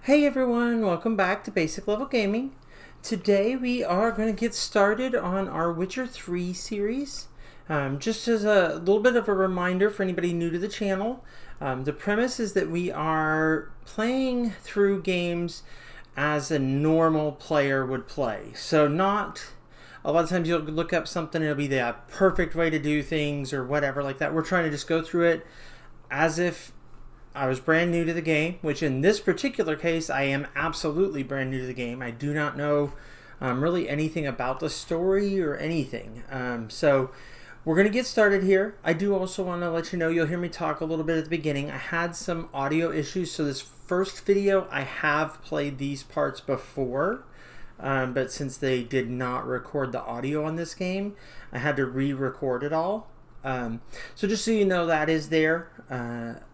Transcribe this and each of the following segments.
Hey everyone, welcome back to Basic Level Gaming. Today we are going to get started on our Witcher 3 series. Just as a little bit of a reminder for anybody new to the channel, the premise is that we are playing through games as a normal player would play. So not, a lot of times you'll look up something and it'll be the perfect way to do things or whatever like that. We're trying to just go through it as if I was brand new to the game, which in this particular case, I am absolutely brand new to the game. I do not know really anything about the story or anything. So we're going to get started here. I do also want to let you know, you'll hear me talk a little bit at the beginning. I had some audio issues, so this first video, I have played these parts before. But since they did not record the audio on this game, I had to re-record it all. So just so you know, that is there.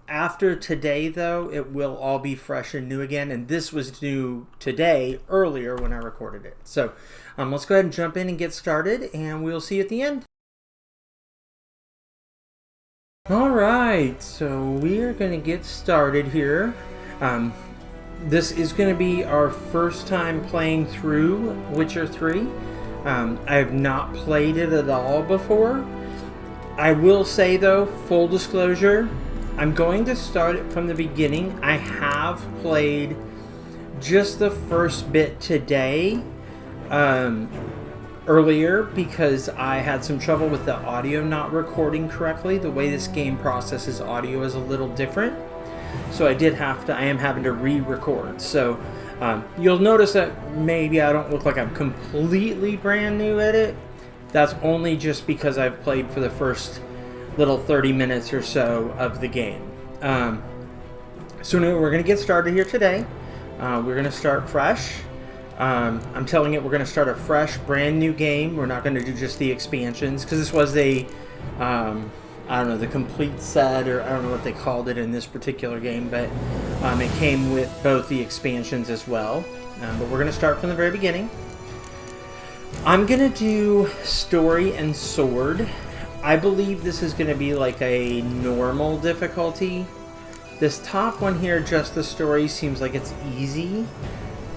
After today, though, it will all be fresh and new again, and this was new today, earlier when I recorded it. So let's go ahead and jump in and get started, and we'll see you at the end. Alright, so we are going to get started here. This is going to be our first time playing through Witcher 3. I have not played it at all before. I will say, though, full disclosure, I'm going to start it from the beginning. I have played just the first bit today, earlier, because I had some trouble with the audio not recording correctly. The way this game processes audio is a little different. So I am having to re-record. So you'll notice that maybe I don't look like I'm completely brand new at it. That's only just because I've played for the first little 30 minutes or so of the game. So we're going to get started here today. We're going to start fresh. I'm telling it we're going to start a fresh, brand new game. We're not going to do just the expansions, because this was a, I don't know, the complete set, or I don't know what they called it in this particular game, but it came with both the expansions as well. But we're going to start from the very beginning. I'm going to do story and sword. I believe this is going to be like a normal difficulty. This top one here, just the story, seems like it's easy.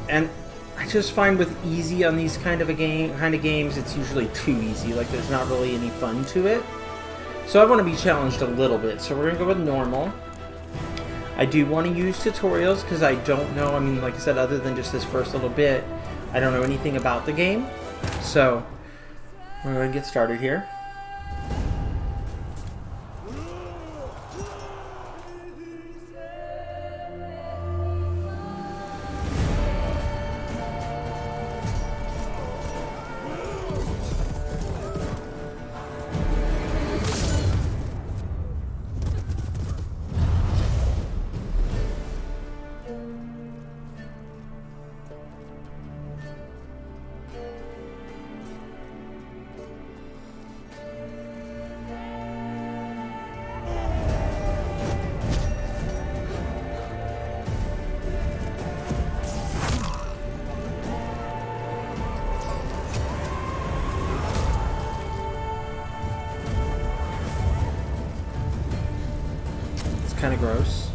And I just find with easy on these kind of games, it's usually too easy. Like there's not really any fun to it. So I want to be challenged a little bit. So we're going to go with normal. I do want to use tutorials because I don't know, I mean, like I said, other than just this first little bit, I don't know anything about the game. So we're going to get started here. Kind of gross.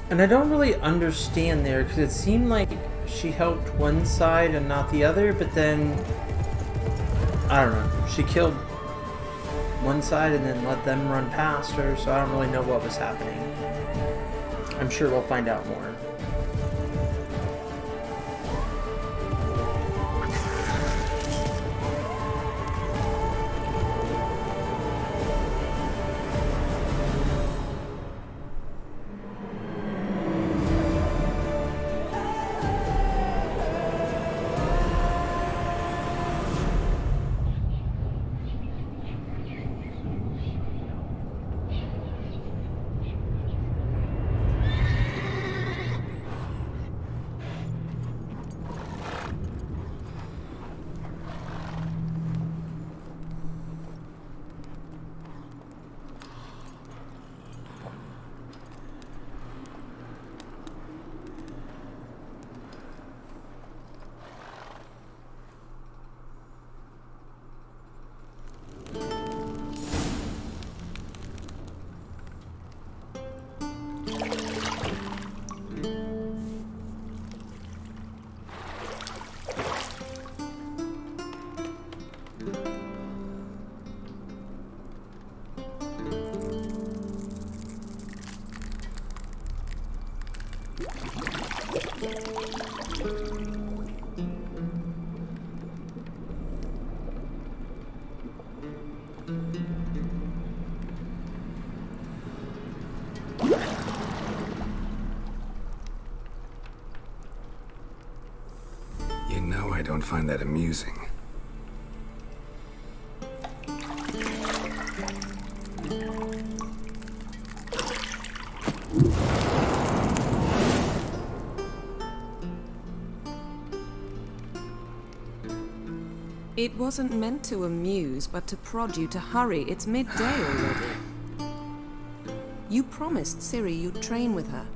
And I don't really understand there, because it seemed like she helped one side and not the other, but then, I don't know, she killed one side and then let them run past her, so I don't really know what was happening. I'm sure we'll find out more. You know I don't find that amusing. It wasn't meant to amuse, but to prod you to hurry. It's midday already. You promised Ciri you'd train with her.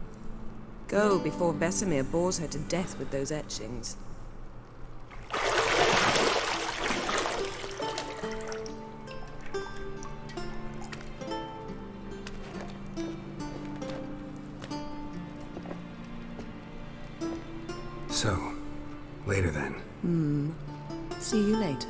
Go before Vesemir bores her to death with those etchings. So, later then. See you later.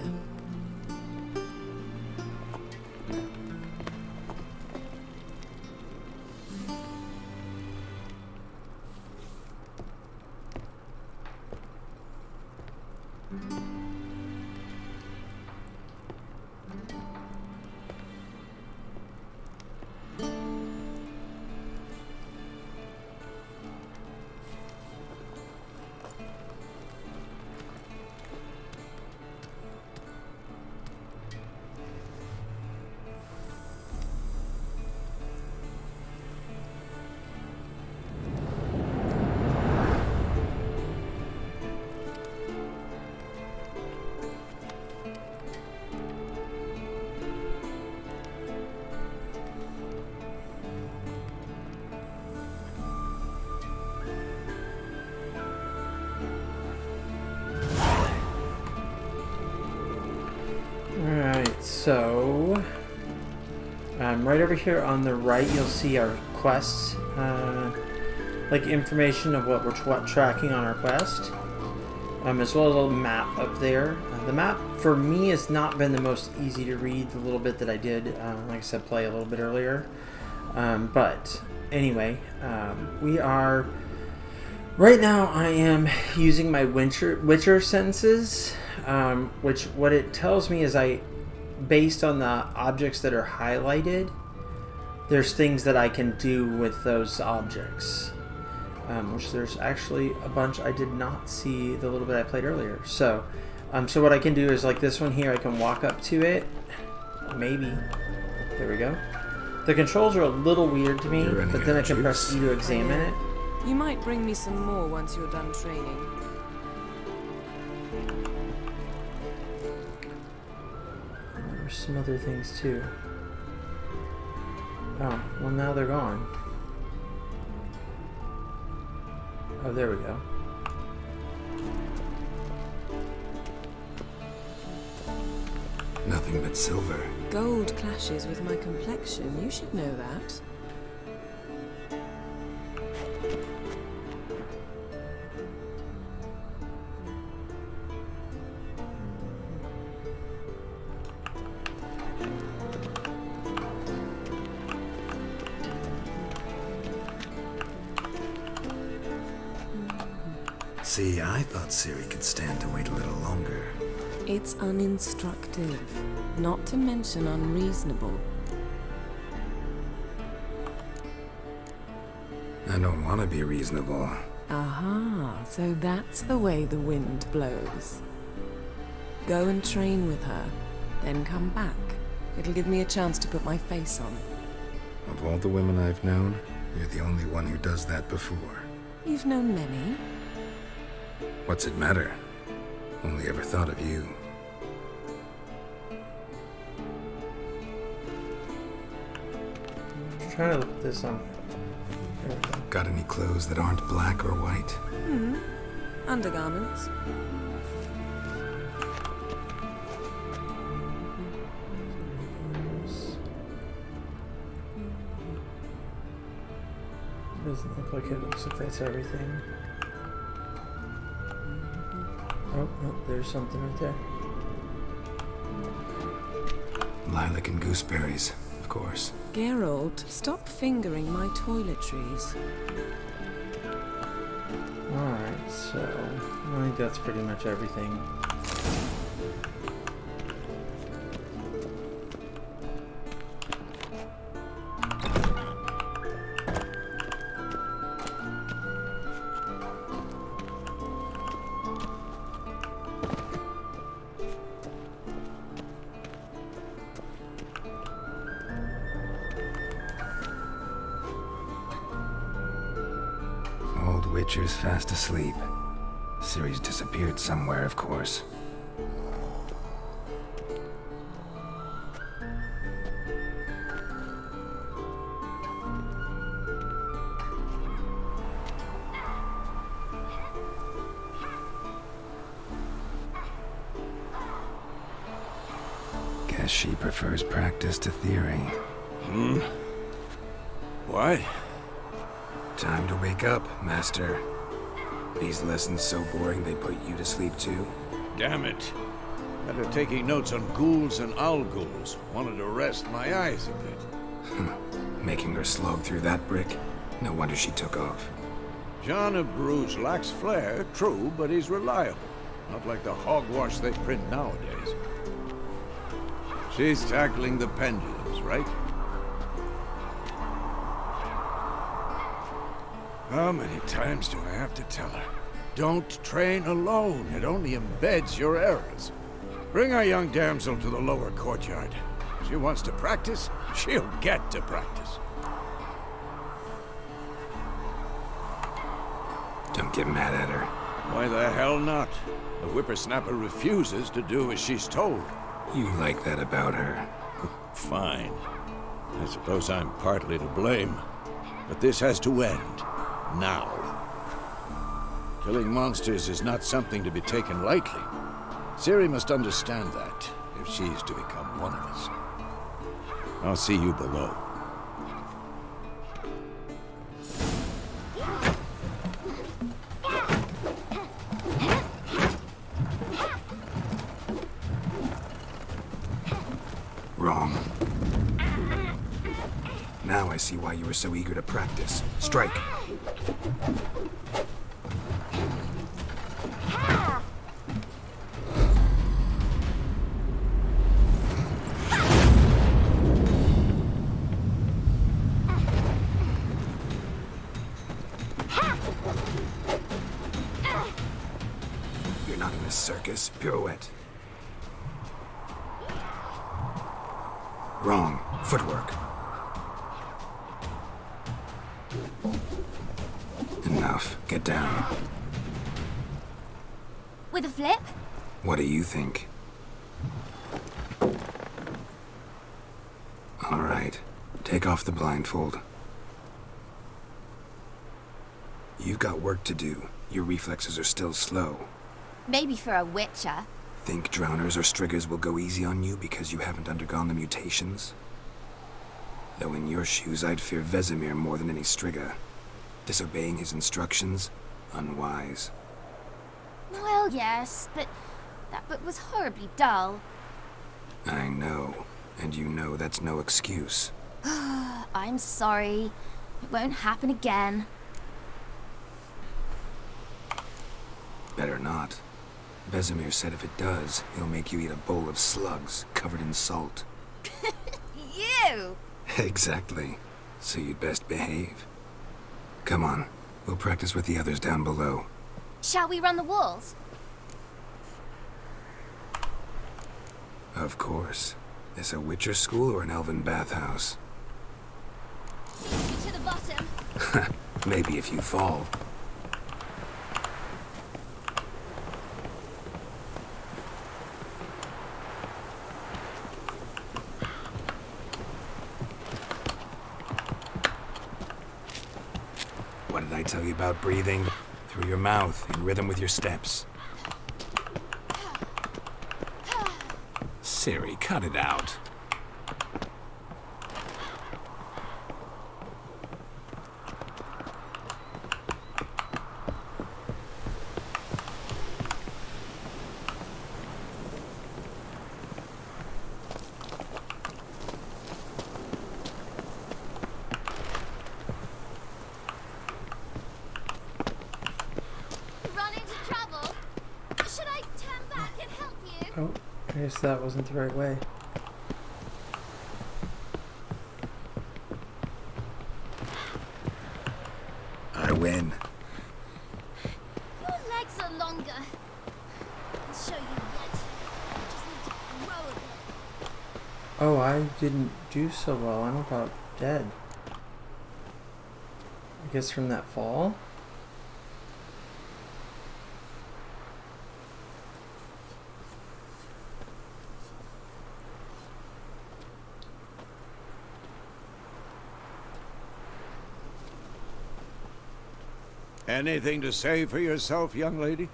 So, right over here on the right, you'll see our quests, like information of what we're tracking on our quest, as well as a little map up there. The map, for me, has not been the most easy to read, the little bit that I did, like I said, play a little bit earlier. But anyway, we are... Right now, I am using my Witcher sentences, which what it tells me is based on the objects that are highlighted, there's things that I can do with those objects, which there's actually a bunch I did not see the little bit I played earlier. So what I can do is, like this one here, I can walk up to it, maybe, there we go. The controls are a little weird to me, but then I can press E to examine it. You might bring me some more once you're done training. There's some other things too. Oh, well now they're gone. Oh, there we go. Nothing but silver. Gold clashes with my complexion. You should know that. See, I thought Ciri could stand to wait a little longer. It's uninstructive, not to mention unreasonable. I don't want to be reasonable. Aha, so that's the way the wind blows. Go and train with her, then come back. It'll give me a chance to put my face on. Of all the women I've known, you're the only one who does that before. You've known many. What's it matter? Only ever thought of you. I'm trying to look at this on. There we go. Got any clothes that aren't black or white? Undergarments. Doesn't look like it. Looks like that's everything. Oh, no, there's something right there. Lilac and gooseberries, of course. Geralt, stop fingering my toiletries. Alright, so I think that's pretty much everything. Old Witcher's fast asleep. Ciri's disappeared somewhere, of course. Guess she prefers practice to theory. What? Time to wake up, Master. These lessons so boring they put you to sleep too? Damn it. After taking notes on ghouls and owl ghouls, wanted to rest my eyes a bit. Making her slog through that brick? No wonder she took off. John of Bruges lacks flair, true, but he's reliable. Not like the hogwash they print nowadays. She's tackling the pendulums, right? How many times do I have to tell her? Don't train alone. It only embeds your errors. Bring our young damsel to the lower courtyard. She wants to practice, she'll get to practice. Don't get mad at her. Why the hell not? The whippersnapper refuses to do as she's told. You like that about her. Fine. I suppose I'm partly to blame. But this has to end. Now. Killing monsters is not something to be taken lightly. Ciri must understand that, if she's to become one of us. I'll see you below. Wrong. Now I see why you were so eager to practice. Strike. You're not in a circus. Pirouette. Wrong. Footwork. Enough. Get down. With a flip? What do you think? All right. Take off the blindfold. You've got work to do. Your reflexes are still slow. Maybe for a witcher. Think drowners or striggers will go easy on you because you haven't undergone the mutations? Though in your shoes, I'd fear Vesemir more than any strigger. Disobeying his instructions? Unwise. Well, yes, but that book was horribly dull. I know. And you know that's no excuse. I'm sorry. It won't happen again. Better not. Vesemir said if it does, he'll make you eat a bowl of slugs covered in salt. You! Exactly. So you'd best behave. Come on, we'll practice with the others down below. Shall we run the walls? Of course. This a Witcher school or an elven bathhouse? To the bottom. Maybe if you fall. What did I tell you about breathing? Through your mouth, in rhythm with your steps. Siri, cut it out. Run into trouble? Should I turn back and help you? Oh, I guess that wasn't the right way. I win. Your legs are longer. I'll show you yet. I just need to grow a bit. Oh, I didn't do so well. I'm about dead. I guess from that fall? Anything to say for yourself, young lady?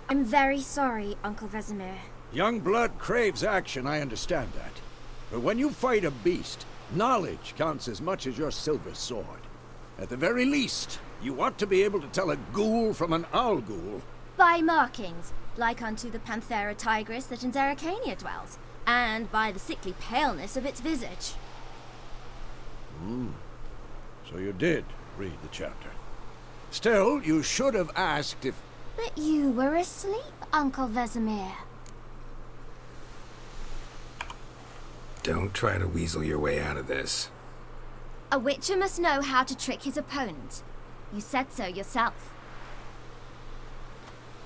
I'm very sorry, Uncle Vesemir. Young blood craves action, I understand that. But when you fight a beast, knowledge counts as much as your silver sword. At the very least, you ought to be able to tell a ghoul from an owl ghoul. By markings, like unto the Panthera tigris that in Zeracania dwells, and by the sickly paleness of its visage. So you did read the chapter. Still, you should have asked if... But you were asleep, Uncle Vesemir. Don't try to weasel your way out of this. A witcher must know how to trick his opponent. You said so yourself.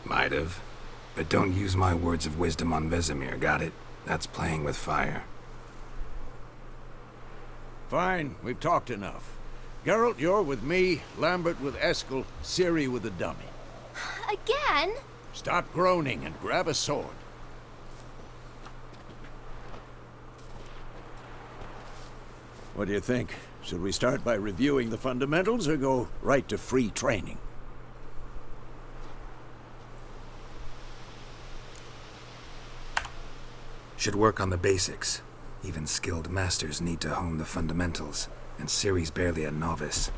Might have. But don't use my words of wisdom on Vesemir, got it? That's playing with fire. Fine, we've talked enough. Geralt, you're with me, Lambert with Eskel, Ciri with the dummy. Again? Stop groaning and grab a sword. What do you think? Should we start by reviewing the fundamentals or go right to free training? Should work on the basics. Even skilled masters need to hone the fundamentals, and Ciri's barely a novice.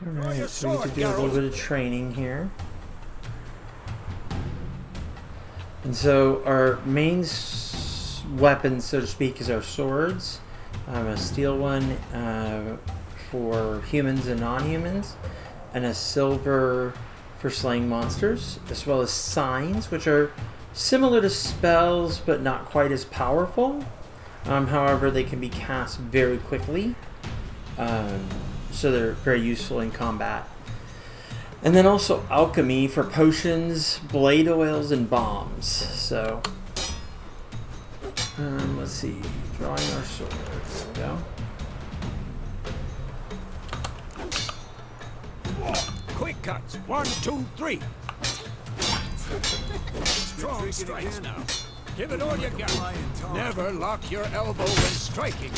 Alright, so we get to do a little bit of training here. And so our main weapon, so to speak, is our swords. A steel one for humans and non-humans, and a silver for slaying monsters, as well as signs, which are similar to spells but not quite as powerful. However, they can be cast very quickly, so they're very useful in combat. And then also alchemy for potions, blade oils, and bombs. So, let's see, drawing our sword. There we go. Quick cuts. 1, 2, 3. Strong strikes now. Give it all you got. Never lock your elbow when striking.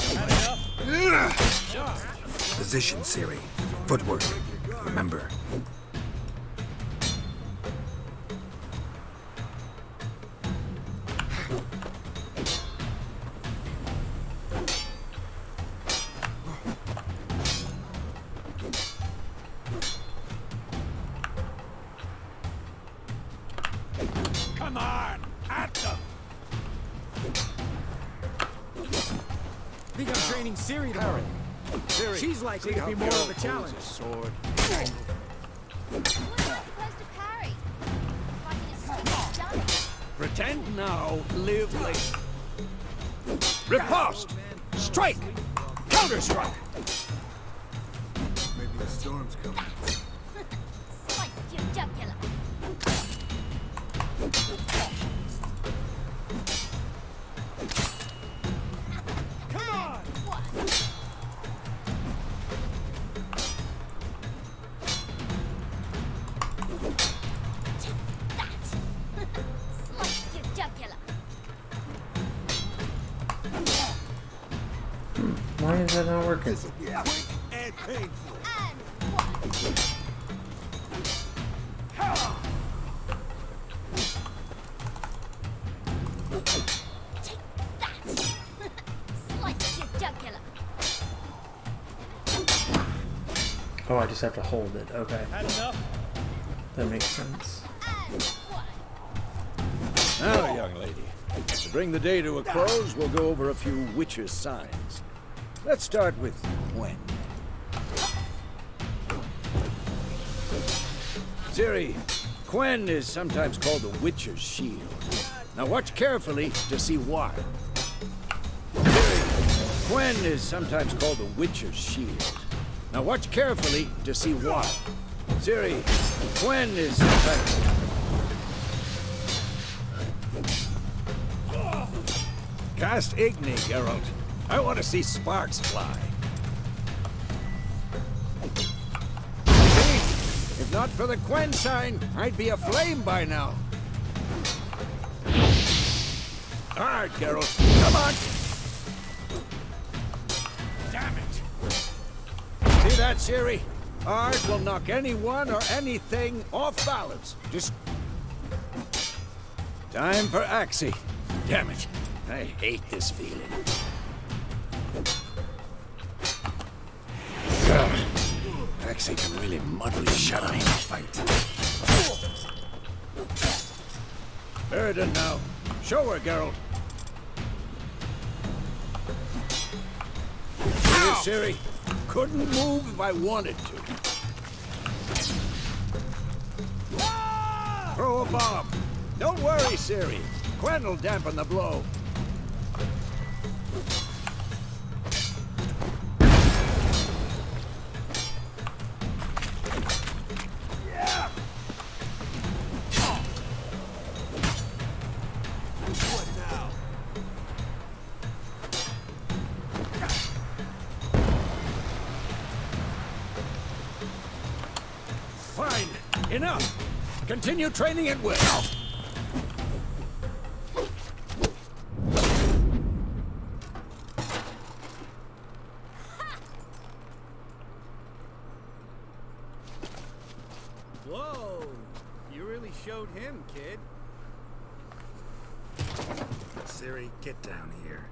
Position, Ciri. Footwork. Remember. Come on, at them. think I'm training Ciri tomorrow. Ciri, She's likely see to be how more of Geralt a holds challenge. his sword. What am I supposed to parry? Fighting a stupid dummy. Pretend now, live later. Riposte! Strike! Counter-strike! Maybe a storm's coming. Slice your jugular. Come on! What? That. Slice your jugular. Why is that not working? Quick and painful. And what? That. Slice your jugular. Oh, I just have to hold it. Okay, Had enough? that makes sense. And what? Now, young lady, to bring the day to a close, we'll go over a few witches' signs. Let's start with Gwen. Ciri, Gwen is sometimes called the Witcher's Shield. Now watch carefully to see why. Ciri, Gwen is sometimes called the Witcher's Shield. Now watch carefully to see why. Ciri, Gwen is sometimes... Cast Igni, Geralt. I want to see sparks fly. See? If not for the Gwen sign, I'd be aflame by now. All right, Geralt. Come on! Damn it! See that, Ciri? Art will knock anyone or anything off balance. Just... Time for Axie. Damn it. I hate this feeling. Axie can really muddle you shut up in a fight. Burden now. Show her, Geralt. See it, Ciri? Couldn't move if I wanted to. Throw a bomb. Don't worry, Ciri. Gwen will dampen the blow. Fine. Enough. Continue training at will. Whoa! You really showed him, kid. Ciri, get down here.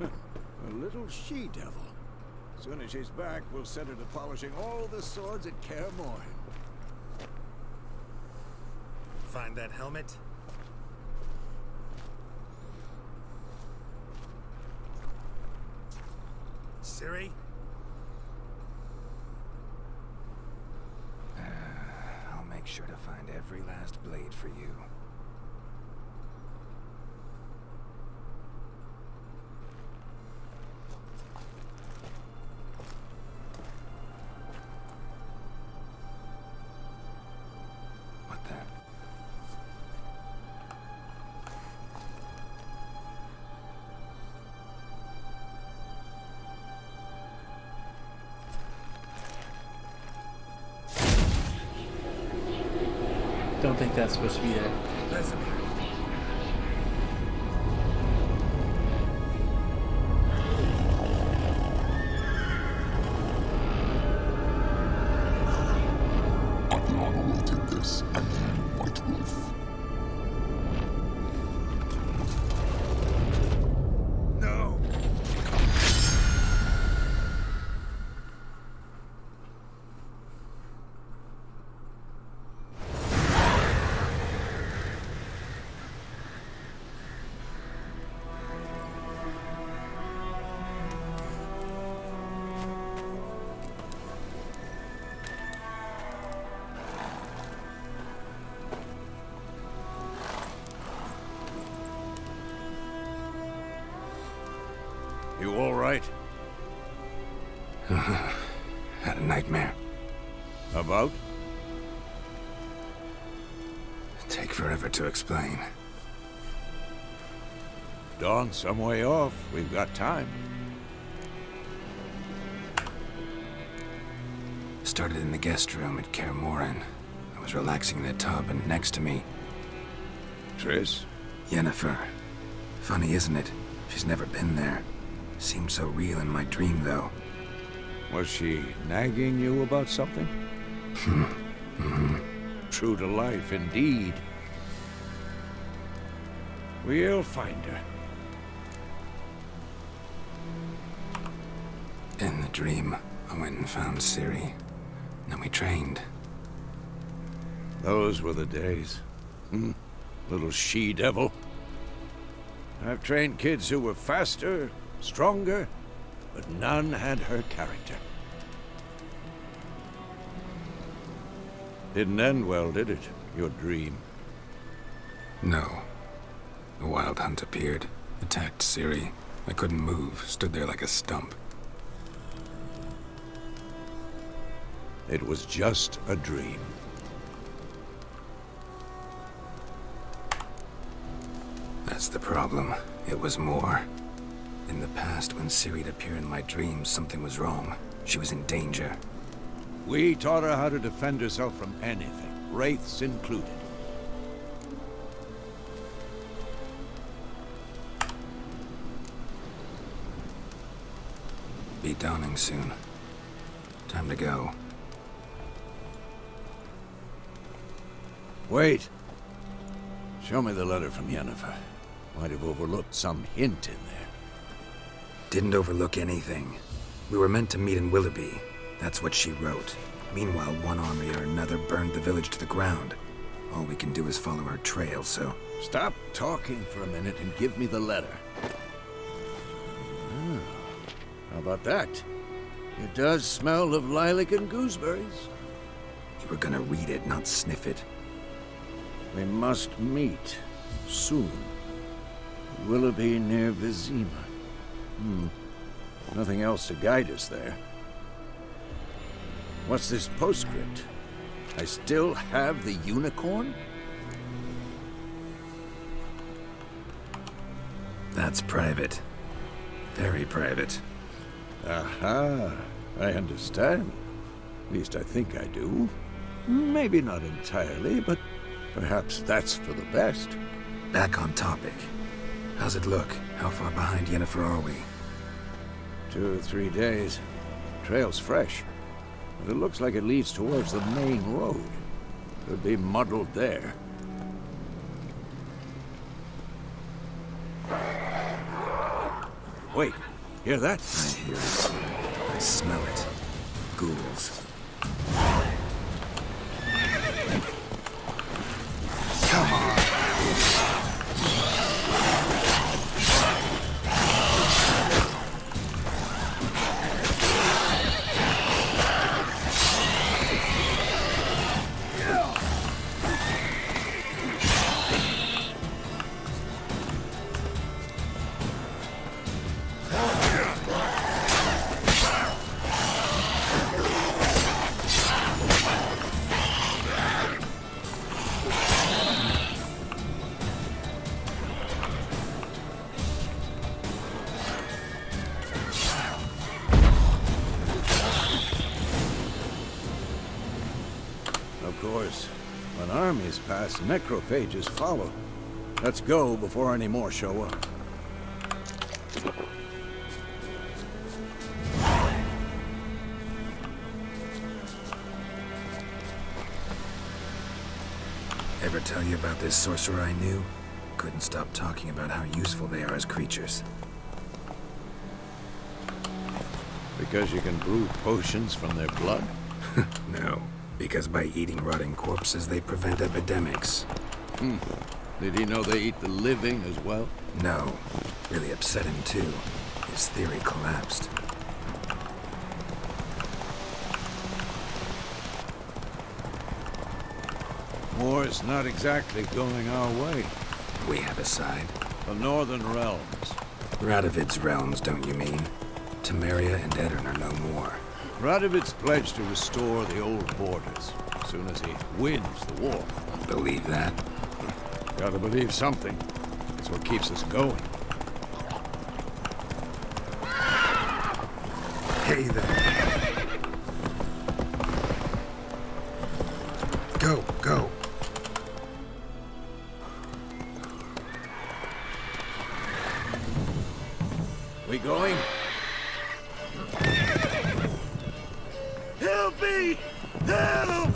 A little she-devil. As soon as she's back, we'll set her to polishing all the swords at Kaer Morhen. Find that helmet? Ciri? I'll make sure to find every last blade for you. What the? Don't think that's supposed to be there. Vesemir. Adriana will take this, and then White Wolf. No! You all right? Had a nightmare. About? Take forever to explain. Dawn's some way off. We've got time. Started in the guest room at Kaer Morhen. I was relaxing in a tub, and next to me, Triss? Yennefer. Funny, isn't it? She's never been there. Seemed so real in my dream, though. Was she nagging you about something? True to life, indeed. We'll find her. In the dream, I went and found Ciri. Then we trained. Those were the days. Little she-devil. I've trained kids who were faster, stronger, but none had her character. Didn't end well, did it? Your dream? No. A wild hunt appeared, attacked Ciri. I couldn't move, stood there like a stump. It was just a dream. That's the problem. It was more. In the past, when Ciri'd appear in my dreams, something was wrong. She was in danger. We taught her how to defend herself from anything, wraiths included. Be dawning soon. Time to go. Wait. Show me the letter from Yennefer. Might have overlooked some hint in there. Didn't overlook anything. We were meant to meet in Willoughby. That's what she wrote. Meanwhile, one army or another burned the village to the ground. All we can do is follow her trail, so... Stop talking for a minute and give me the letter. How about that? It does smell of lilac and gooseberries. You were gonna read it, not sniff it. We must meet. Soon. Willoughby near Vizima. Nothing else to guide us there. What's this postscript? I still have the unicorn? That's private. Very private. Aha, I understand. At least I think I do. Maybe not entirely, but perhaps that's for the best. Back on topic. How's it look? How far behind Yennefer are we? 2 or 3 days. Trail's fresh, but it looks like it leads towards the main road. Could be muddled there. Wait, hear that? I hear it. I smell it. Ghouls. Come on! Of course, when armies pass, necrophages follow. Let's go before any more show up. Ever tell you about this sorcerer I knew? Couldn't stop talking about how useful they are as creatures. Because you can brew potions from their blood? No, because by eating rotting corpses, they prevent epidemics. Did he know they eat the living as well? No. Really upset him, too. His theory collapsed. War's not exactly going our way. We have a side. The Northern Realms. Radovid's realms, don't you mean? Temeria and Edirn are no more. Radovid's pledged to restore the old borders as soon as he wins the war. Believe that? Gotta believe something. It's what keeps us going. Hey there. Go, go. We going? Help me! Help!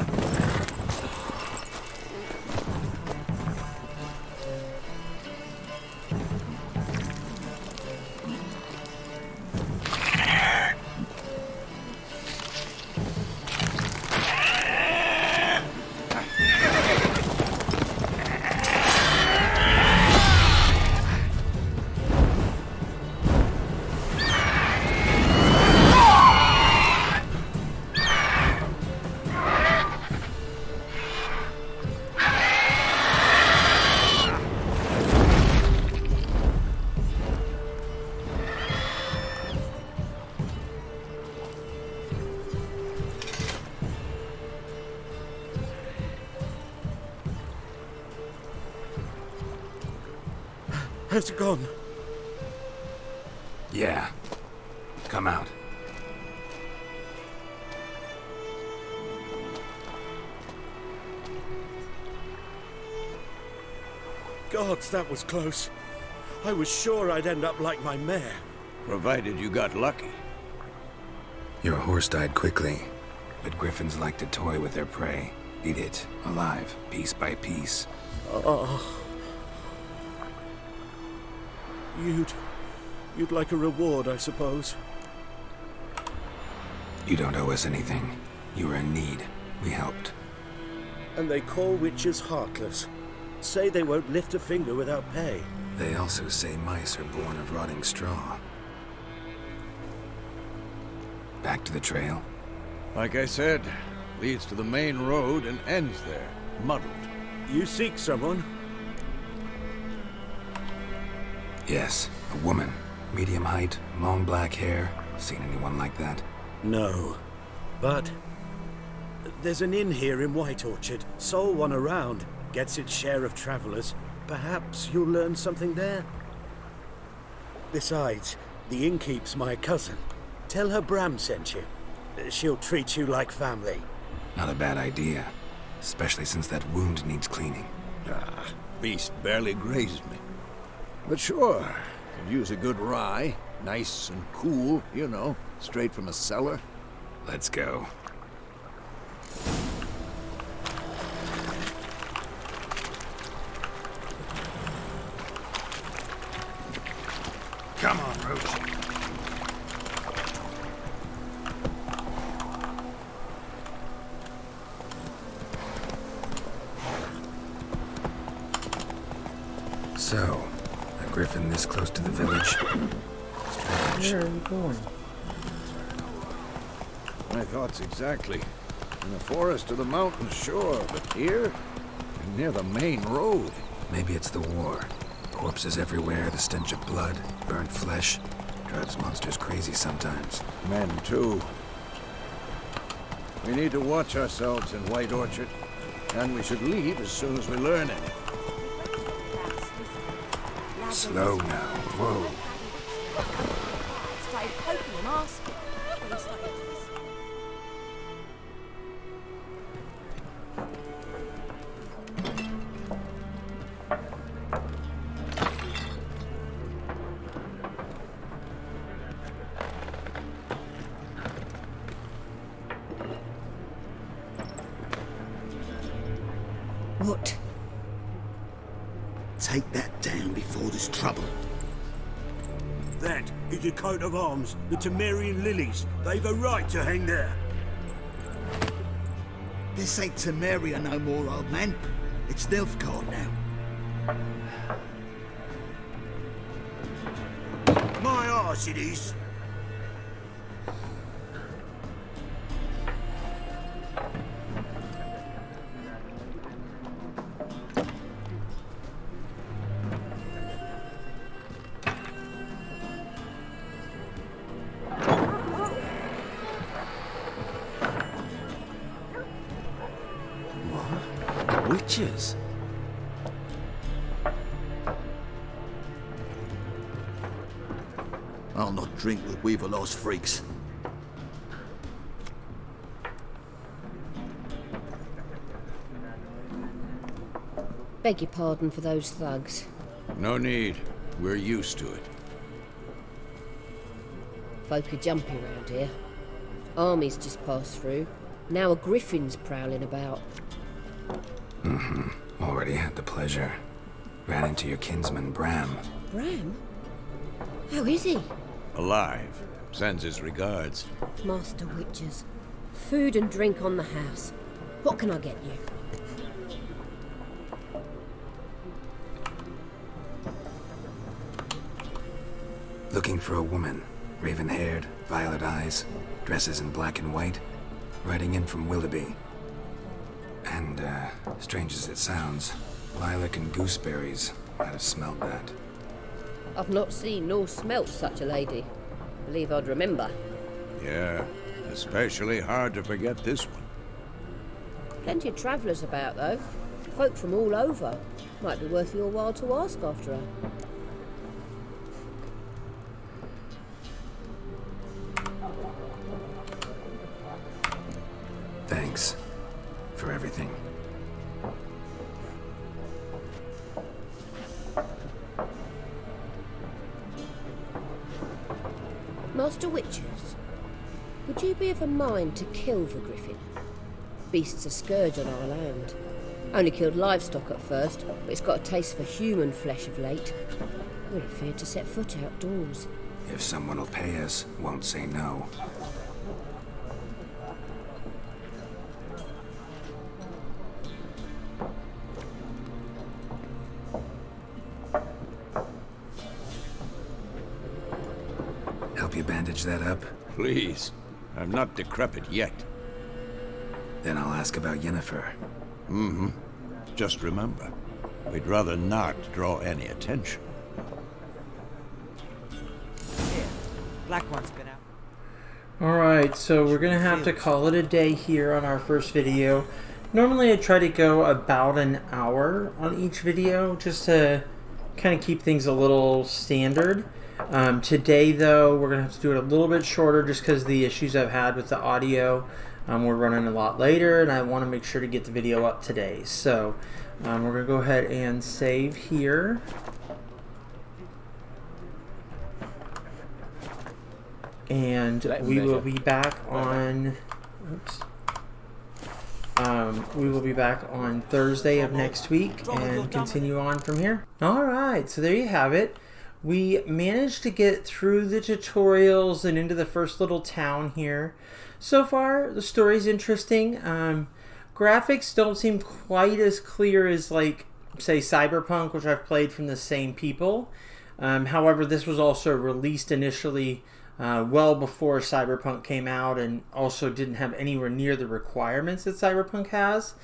Has it gone? Yeah. Come out. Gods, that was close. I was sure I'd end up like my mare. Provided you got lucky. Your horse died quickly, but griffins like to toy with their prey. Eat it, alive, piece by piece. Oh. You'd like a reward, I suppose. You don't owe us anything. You were in need. We helped. And they call witches heartless. Say they won't lift a finger without pay. They also say mice are born of rotting straw. Back to the trail? Like I said, leads to the main road and ends there, muddled. You seek someone? Yes, a woman. Medium height, long black hair. Seen anyone like that? No. But there's an inn here in White Orchard. Sole one around. Gets its share of travelers. Perhaps you'll learn something there. Besides, the innkeep's my cousin. Tell her Bram sent you. She'll treat you like family. Not a bad idea. Especially since that wound needs cleaning. Ah, beast barely grazed me. But sure, could use a good rye. Nice and cool, you know, straight from a cellar. Let's go. Come on, Roach. So, a griffin this close to the village? Strange. Where are you going? My thoughts exactly. In the forest or the mountains, sure, but here? Near the main road. Maybe it's the war. Corpses everywhere, the stench of blood, burnt flesh. Drives monsters crazy sometimes. Men, too. We need to watch ourselves in White Orchard, and we should leave as soon as we learn anything. Slow now. Whoa. Started poking and asking. When he started to listen. What? Take that down before there's trouble. That is a coat of arms, the Temerian lilies. They've a right to hang there. This ain't Temeria no more, old man. It's Nilfgaard now. My arse it is. witches. I'll not drink with Weaverlaw's freaks. Beg your pardon for those thugs. No need. We're used to it. Folk are jumpy round here. Armies just passed through. Now a griffin's prowling about. Already had the pleasure. Ran into your kinsman, Bram. Bram? How is he? Alive. Sends his regards. Master Witches. Food and drink on the house. What can I get you? Looking for a woman. Raven-haired, violet eyes, dresses in black and white. Riding in from Willoughby. And, strange as it sounds, lilac and gooseberries might have smelled that. I've not seen nor smelt such a lady. Believe I'd remember. Yeah, especially hard to forget this one. Plenty of travellers about, though. Folk from all over. Might be worth your while to ask after her. Thanks for everything. Master Witches, would you be of a mind to kill the griffin? Beast's a scourge on our land. Only killed livestock at first, but it's got a taste for human flesh of late. We're afraid to set foot outdoors. If someone will pay us, won't say no. Help you bandage that up? Please. I'm not decrepit yet. Then I'll ask about Yennefer. Just remember, we'd rather not draw any attention. Black one's been out. Alright, so we're going to have to call it a day here on our first video. Normally I try to go about an hour on each video, just to kind of keep things a little standard. Today, though, we're going to have to do it a little bit shorter just because of the issues I've had with the audio. We're running a lot later, and I want to make sure to get the video up today. So, we're going to go ahead and save here. And we will be back on... Oops. We will be back on Thursday of next week and continue on from here. Alright, so there you have it. We managed to get through the tutorials and into the first little town here. So far, the story's interesting. Graphics don't seem quite as clear as, like, say, Cyberpunk, which I've played from the same people. However, this was also released initially well before Cyberpunk came out and also didn't have anywhere near the requirements that Cyberpunk has.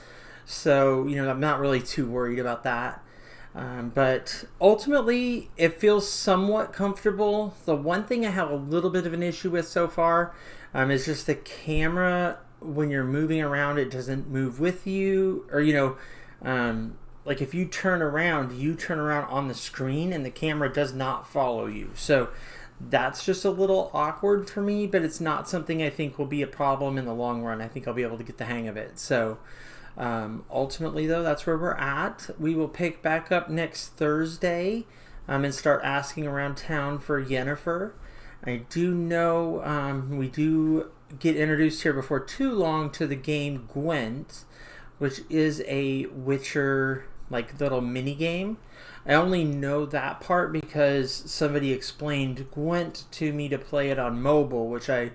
So, you know, I'm not really too worried about that. But ultimately, it feels somewhat comfortable. The one thing I have a little bit of an issue with so far is just the camera. When you're moving around, it doesn't move with you. Or, you know, like if you turn around on the screen and the camera does not follow you. So that's just a little awkward for me, but it's not something I think will be a problem in the long run. I think I'll be able to get the hang of it. So ultimately, though, that's where we're at. We will pick back up next Thursday and start asking around town for Yennefer. I do know we do get introduced here before too long to the game Gwent, which is a Witcher like little mini game. I only know that part because somebody explained Gwent to me to play it on mobile, which I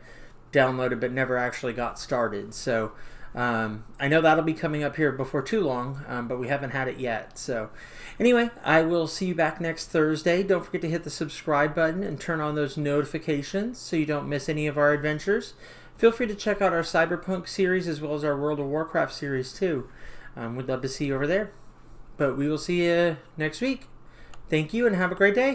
downloaded but never actually got started. So I know that'll be coming up here before too long, but we haven't had it yet. So anyway, I will see you back next Thursday. Don't forget to hit the subscribe button and turn on those notifications so you don't miss any of our adventures. Feel free to check out our Cyberpunk series as well as our World of Warcraft series too. We'd love to see you over there. But we will see you next week. Thank you and have a great day.